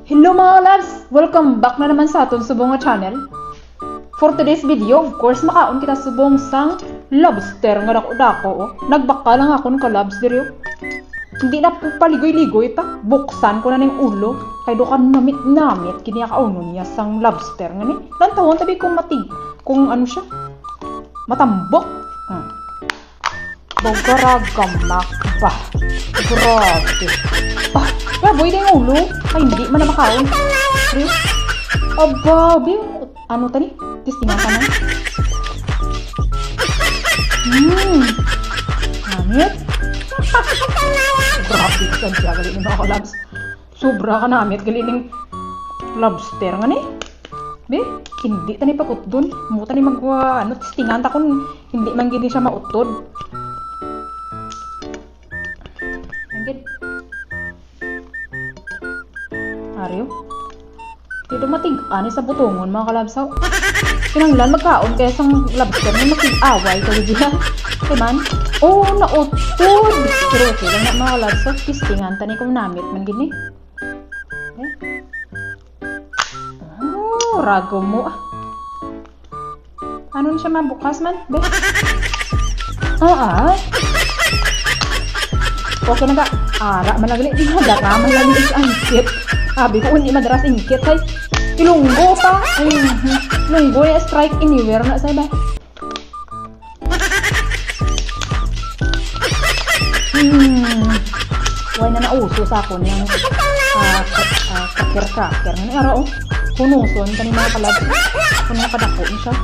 Hello mga loves! Welcome back na naman sa aton subong nga channel. For today's video, of course, makaon kita subong sang lobster nga dako-dako. Oh. Nagbaka lang akon ka loves diri. Hindi na paligoy-ligoy ta. Buksan ko na ning ulo. Kay do ka namit kini kaunon niya sang lobster nga ni. Lantawon tabi kung matig. Kung ano siya? Matambok. Bogaragamak ba? Grabe. Boy na yung ulo. Ay, hindi man na makaon. Chris? Aba, ano tani? Tistingan ka na. Namit? Grabe ka siya. Gali ni mga kalabs. Sobra ka namit. Gali ng lobster nga ni. Hindi tani pagkut dun. Muta ni tistingan ta kung hindi man gini siya mautod. Ariyo? Dito matig-ani sa butongon mga kalabsaw. Kinanglan magkaon kaya sang lobster na makig-away kayo diyan. Diman? Oo, nautod! Pero okay lang na mga kalabsaw. Kistingan tani kong namit man gini. Oh, rago mo ah. Ano siya mabukas man? Okay na ka. Ara, malagali. Di madara, malagali is angkit. Sabi ko, hindi madaras ingkit. Ay, ilunggo pa. Ilunggo ya strike anywhere na sa iba. Huwag na nauso sa ako niyang kakir-kakir. Ano yung araw? Hunuson ka ni mga kalab. Kung nakadako siya.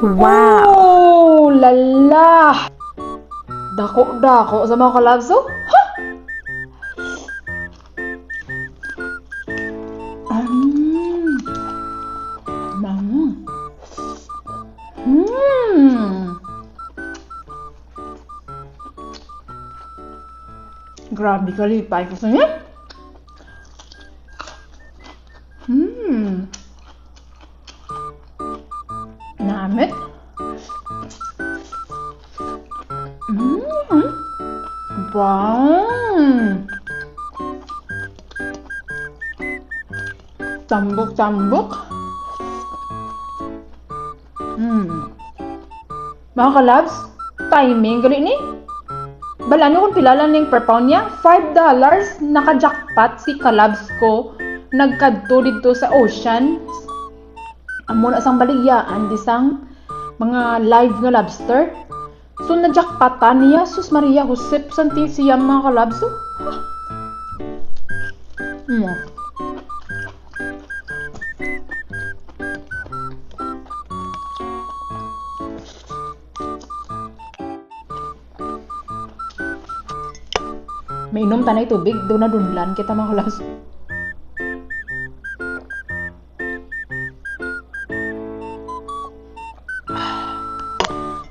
Wow! Oh, lala! Dako-dako sa mga kalabso? Ha? Grabe kalipay ko sa niya. Namit. Wow. Tambok-tambok. Mga kalabs, timing gali ni. Balaan nyo kung pilala ning per pound niya, $5 naka-jackpot si kalabs ko. Nagkadto dito sa ocean. Amo na sang baligyaan disang mga live nga lobster. So na-jackpotan niya, sus Maria Josep santi siya mga kalabs. May inom tanay tubig, doon na dunlan kita mga kalabs.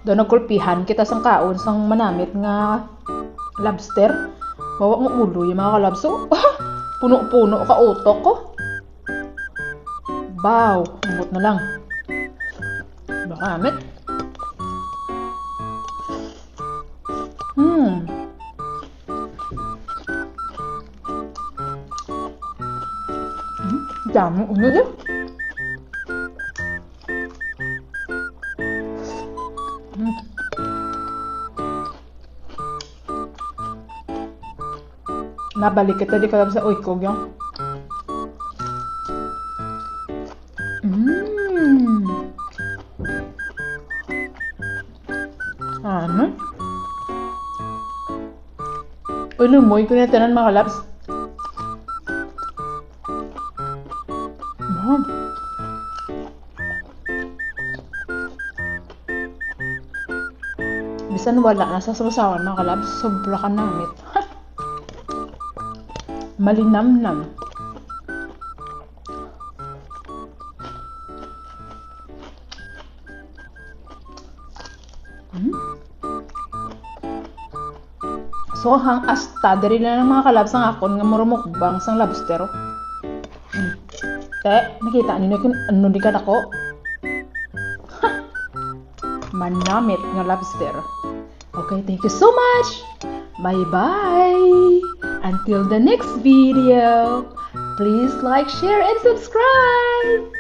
Doon nagkulpihan kita sang kaon sang manamit nga lobster. Bawa mo ulo yung mga kalabso. Puno-puno ka utok ko. Baw, umot na lang. Baka amit. Dami uno din. Nabalik kita di kalab sa oikog yung. Ano? Lumoy ko na tanan mga kalabs. Bisan wala na sa sasawan mga kalabs. Sobra ka namit. Malinamnam. So hang asta diri na ng mga kalabs ang akon nga murumukbang sang lobster. Nakita ninyo kung ano di ka dako? Manamit nga lobster. Okay, thank you so much. Bye-bye. Until the next video, please like, share, and subscribe!